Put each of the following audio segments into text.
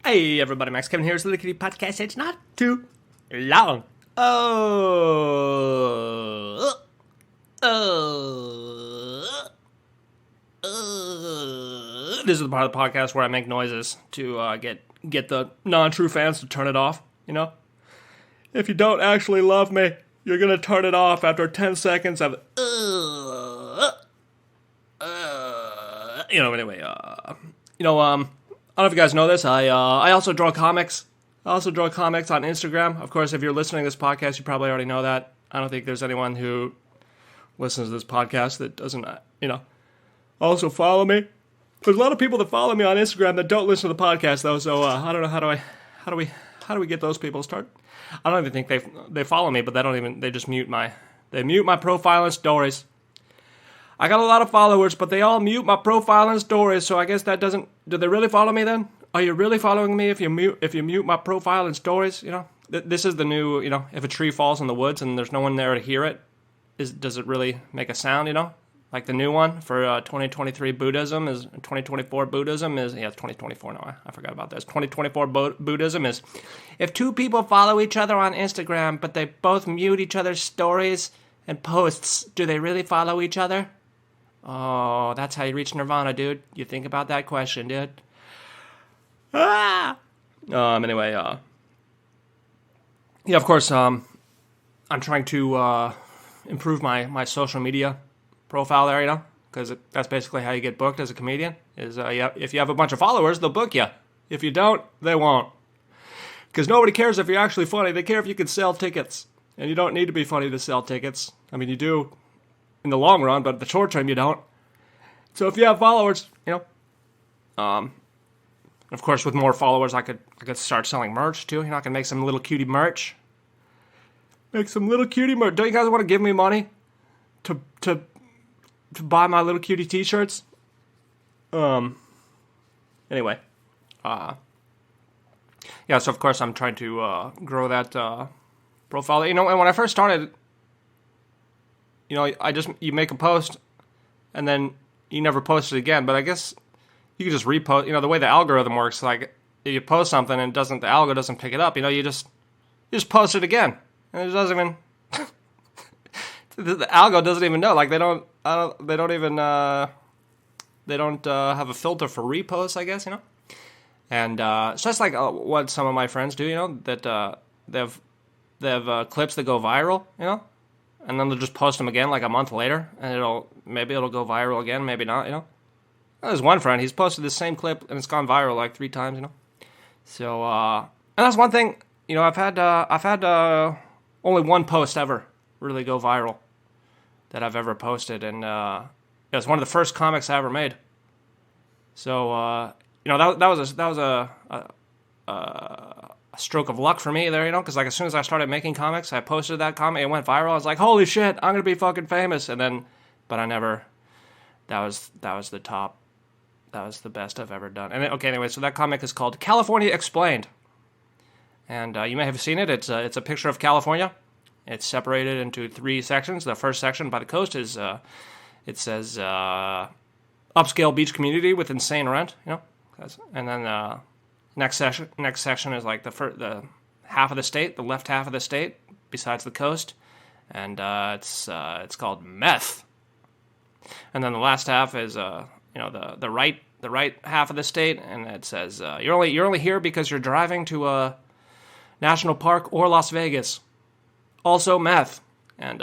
Hey everybody, Max Kevin here. It's the Little Kitty Podcast. It's not too long. Oh. This is the part of the podcast where I make noises to get the non-true fans to turn it off, you know? If you don't actually love me, you're gonna turn it off after 10 seconds of anyway, I don't know if you guys know this. I also draw comics. I also draw comics on Instagram. Of course, if you're listening to this podcast, you probably already know that. I don't think there's anyone who listens to this podcast that doesn't, also follow me. There's a lot of people that follow me on Instagram that don't listen to the podcast, though. So I don't know how do we get those people to start? I don't even think they follow me, but they just mute my profile and stories. I got a lot of followers, but they all mute my profile and stories, so I guess that doesn't... Do they really follow me then? Are you really following me if you mute my profile and stories, you know? This is the new, if a tree falls in the woods and there's no one there to hear it, does it really make a sound, Like the new one for 2023 Buddhism is... 2024 Buddhism is... Yeah, it's 2024 now. I forgot about this. 2024 Buddhism is... If two people follow each other on Instagram, but they both mute each other's stories and posts, do they really follow each other? Oh, that's how you reach nirvana, dude. You think about that question, dude. Anyway, of course, I'm trying to improve my social media profile there, because that's basically how you get booked as a comedian. If you have a bunch of followers, they'll book you. If you don't, they won't. Because nobody cares if you're actually funny. They care if you can sell tickets. And you don't need to be funny to sell tickets. I mean, you do in the long run, but the short term you don't. So if you have followers, of course with more followers I could start selling merch too. I can make some little cutie merch. Make some little cutie merch. Don't you guys want to give me money to buy my little cutie t-shirts? Anyway. So of course I'm trying to grow that profile. And when I first started, you make a post, and then you never post it again. But I guess you can just repost. The way the algorithm works, like if you post something and the algo doesn't pick it up, you just post it again, and it doesn't even. The algo doesn't even know. Like they don't have a filter for reposts, I guess. And so that's like what some of my friends do. That they have clips that go viral. And then they'll just post them again like a month later, and maybe it'll go viral again, maybe not, There's one friend, he's posted the same clip, and it's gone viral like 3 times, So, and that's one thing, I've had only one post ever really go viral that I've ever posted, and it was one of the first comics I ever made. So, that was a stroke of luck for me there, because like as soon as I started making comics, I posted that comic, it went viral. I was like, holy shit, I'm gonna be fucking famous. And then, but I never. That was the top. That was the best I've ever done. And anyway, so that comic is called California Explained, and you may have seen it. It's a picture of California. It's separated into 3 sections. The first section by the coast is it says upscale beach community with insane rent, and then. Next section is like the half of the state, the left half of the state, besides the coast, and it's called meth. And then the last half is the right half of the state, and it says you're only here because you're driving to a national park or Las Vegas. Also meth, and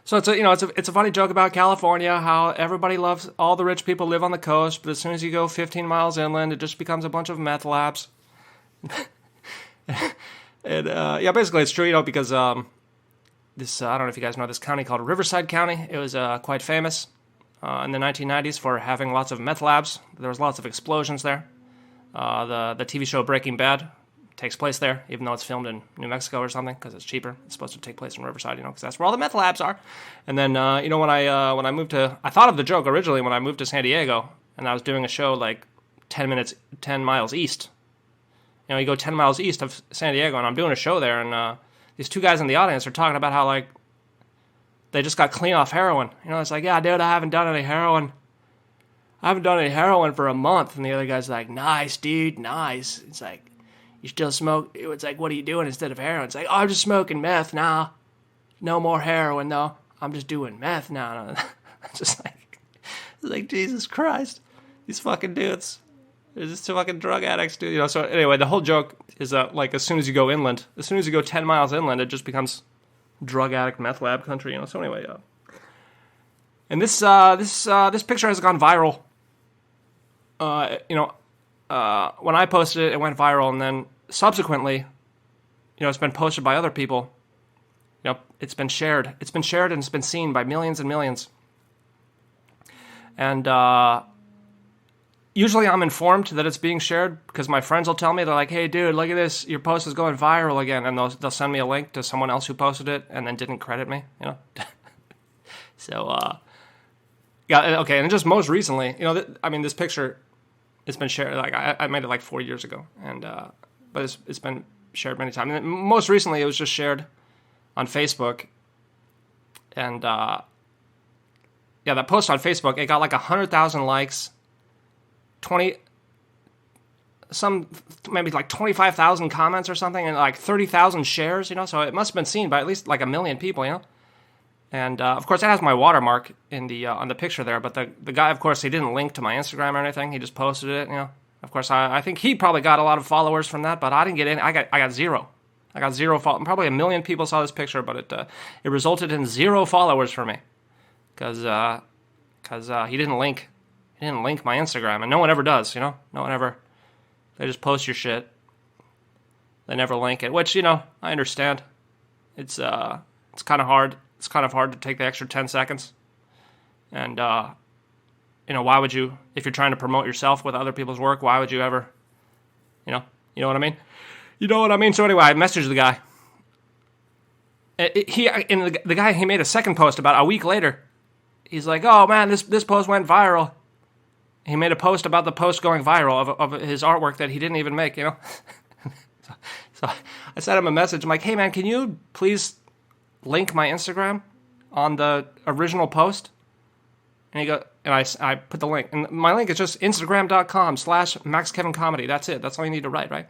so it's a funny joke about California, how everybody loves, all the rich people live on the coast, but as soon as you go 15 miles inland, it just becomes a bunch of meth labs. And basically it's true, because this I don't know if you guys know this county called Riverside County. It was quite famous in the 1990s for having lots of meth labs. There was lots of explosions there. The TV show Breaking Bad takes place there, even though it's filmed in New Mexico or something, because it's cheaper. It's supposed to take place in Riverside, because that's where all the meth labs are. And then, when I moved to... I thought of the joke originally when I moved to San Diego, and I was doing a show like 10 miles east. You go 10 miles east of San Diego, and I'm doing a show there, and these 2 guys in the audience are talking about how, like, they just got clean off heroin. It's like, yeah, dude, I haven't done any heroin. I haven't done any heroin for a month. And the other guy's like, nice, dude, nice. It's like, you still smoke? It's like, what are you doing instead of heroin? It's like, oh, I'm just smoking meth now. No more heroin, though. I'm just doing meth now. It's just like, Jesus Christ. These fucking dudes. They're just fucking drug addicts, dude. You know, so anyway, the whole joke is that, like, as soon as you go inland, as soon as you go 10 miles inland, it just becomes drug addict meth lab country, you know. So anyway, and this picture has gone viral. When I posted it, it went viral, and then subsequently, it's been posted by other people. It's been shared. It's been shared and it's been seen by millions and millions. And usually I'm informed that it's being shared because my friends will tell me, they're like, hey, dude, look at this. Your post is going viral again. And they'll send me a link to someone else who posted it and then didn't credit me, So, yeah, okay. And just most recently, this picture, it's been shared. Like I made it like 4 years ago. But it's been shared many times. And most recently, it was just shared on Facebook. And, that post on Facebook, it got like 100,000 likes, maybe like 25,000 comments or something, and like 30,000 shares, so it must have been seen by at least like 1 million people, And, of course, it has my watermark in the on the picture there, but the guy, of course, he didn't link to my Instagram or anything. He just posted it, Of course, I think he probably got a lot of followers from that, but I didn't get any. I got zero. I got zero followers. Probably 1 million people saw this picture, but it resulted in 0 followers for me. Because he didn't link my Instagram, and no one ever does, No one ever. They just post your shit. They never link it, which I understand. It's kind of hard. It's kind of hard to take the extra 10 seconds. And why would you, if you're trying to promote yourself with other people's work? Why would you ever? You know what I mean? You know what I mean? So anyway, I messaged the guy. The guy, he made a second post about a week later. He's like, oh man, this post went viral. He made a post about the post going viral of his artwork that he didn't even make, so I sent him a message. I'm like, hey man, can you please link my Instagram on the original post? And I put the link. And my link is just instagram.com/MaxKevinComedy. That's it. That's all you need to write, right?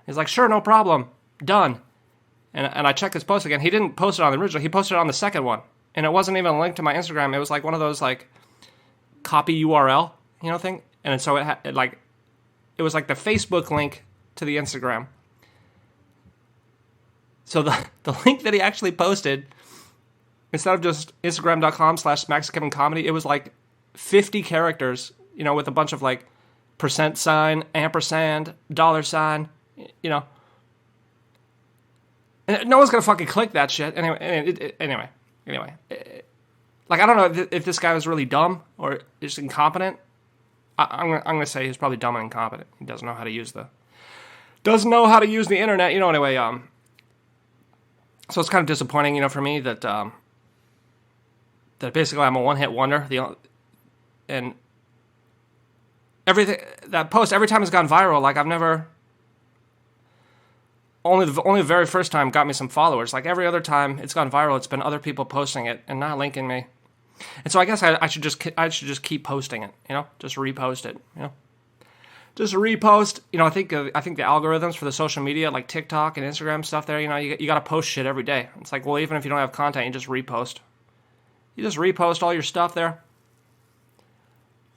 He's like, sure, no problem. Done. And I checked his post again. He didn't post it on the original. He posted it on the second one. And it wasn't even a link to my Instagram. It was like one of those like copy URL, thing. And so it was like the Facebook link to the Instagram. So the link that he actually posted, instead of just instagram.com/MaxKevinComedy, it was like 50 characters, with a bunch of like %, ampersand, $sign, And no one's going to fucking click that shit. Anyway. Like, I don't know if this guy was really dumb or just incompetent. I'm going to say he's probably dumb and incompetent. He doesn't know how to use the internet, anyway. So it's kind of disappointing, for me that basically I'm a one-hit wonder. And everything, that post, every time it's gone viral, like I've never, only the very first time got me some followers. Like every other time it's gone viral, it's been other people posting it and not linking me. And so I guess I should just keep posting it, just repost it, Just repost, I think the algorithms for the social media, like TikTok and Instagram stuff there, you got to post shit every day. It's like, well, even if you don't have content, you just repost. You just repost all your stuff there.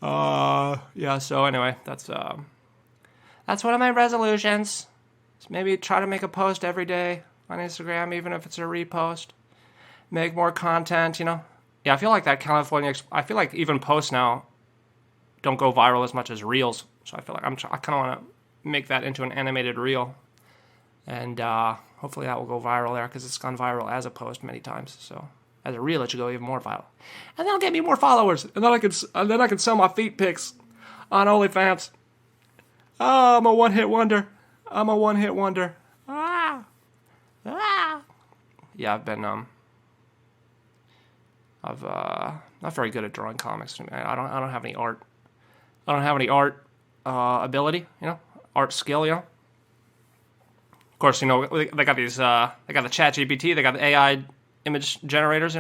Yeah, so anyway, that's one of my resolutions. Is maybe try to make a post every day on Instagram, even if it's a repost. Make more content, Yeah, I feel like I feel like even posts now don't go viral as much as reels. So I feel like I kind of want to make that into an animated reel. And hopefully that will go viral there because it's gone viral as a post many times. So as a reel, it should go even more viral. And that'll get me more followers. And then I can sell my feet pics on OnlyFans. Oh, I'm a one-hit wonder. Ah. Yeah, I've been not very good at drawing comics. I don't have any art. I don't have any art ability, art skill, Of course, they got these, they got the ChatGPT, they got the AI image generators,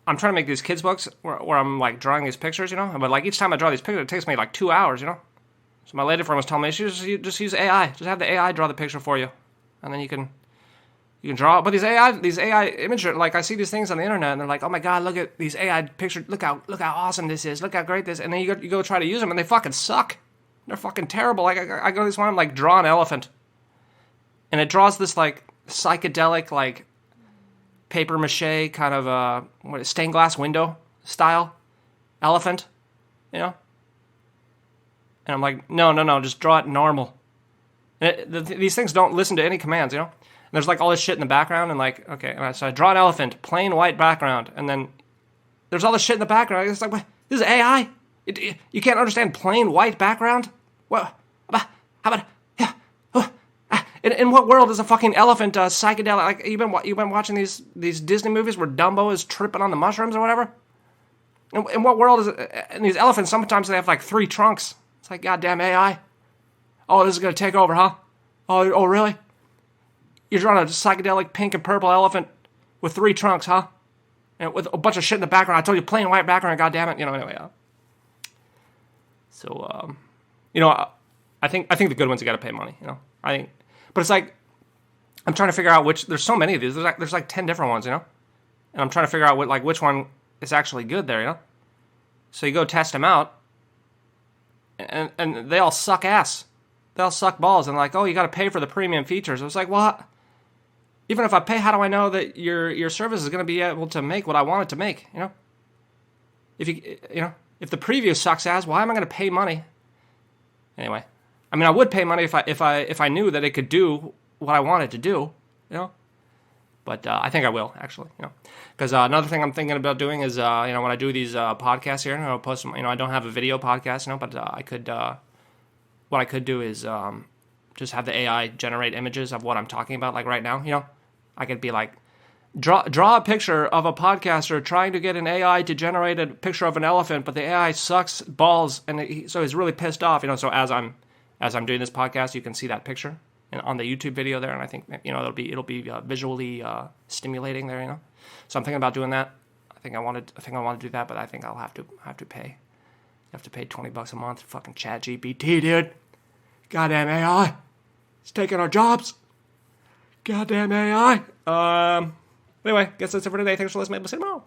I'm trying to make these kids books where I'm like drawing these pictures, you know. But like each time I draw these pictures, it takes me like 2 hours, you know. So my lady friend was telling me, just use AI, just have the AI draw the picture for you, and then you can draw. But these AI images, like I see these things on the internet, and they're like, oh my god, look at these AI pictures, look how awesome this is, look how great this is. And then you go try to use them, and they fucking suck. They're fucking terrible. Like I go to this one, I'm like, draw an elephant, and it draws this like psychedelic like paper mache kind of stained glass window style elephant, you know. And I'm like, no, just draw it normal. These things don't listen to any commands, you know. And there's like all this shit in the background, and like, okay, so I draw an elephant, plain white background, and then there's all this shit in the background. It's like, what? This is AI? You can't understand plain white background? What? How about? Yeah. In what world is a fucking elephant psychedelic? Like you've been watching these Disney movies where Dumbo is tripping on the mushrooms or whatever. In what world is it? And these elephants, sometimes they have like 3 trunks. It's like, goddamn AI. Oh, this is gonna take over, huh? Oh, really? You're drawing a psychedelic pink and purple elephant with 3 trunks, huh? And with a bunch of shit in the background. I told you, plain white background, goddammit. You know, anyway. So, you know, I think the good ones you gotta pay money, you know? But it's like, I'm trying to figure out there's so many of these. There's like 10 different ones, you know? And I'm trying to figure out which one is actually good there, you know? So you go test them out, and they all suck ass. They all suck balls, and like, oh, you got to pay for the premium features. I was like, well, even if I pay, how do I know that your service is going to be able to make what I want it to make? You know, if the preview sucks ass, why am I going to pay money? Anyway, I mean, I would pay money if I knew that it could do what I wanted to do. You know, but I think I will actually. You know, because another thing I'm thinking about doing is you know, when I do these podcasts here, I'll post them. You know, I don't have a video podcast, you know, but I could. What I could do is just have the AI generate images of what I'm talking about, like right now. You know, I could be like, draw a picture of a podcaster trying to get an AI to generate a picture of an elephant, but the AI sucks balls, and so he's really pissed off. You know, so as I'm doing this podcast, you can see that picture on the YouTube video there, and I think, you know, it'll be visually stimulating there. You know, so I'm thinking about doing that. I think I want to do that, but I think I'll have to pay. You have to pay $20 a month for fucking ChatGPT, dude. Goddamn AI. It's taking our jobs. Goddamn AI. Anyway, guess that's it for today. Thanks for listening. We'll see you tomorrow.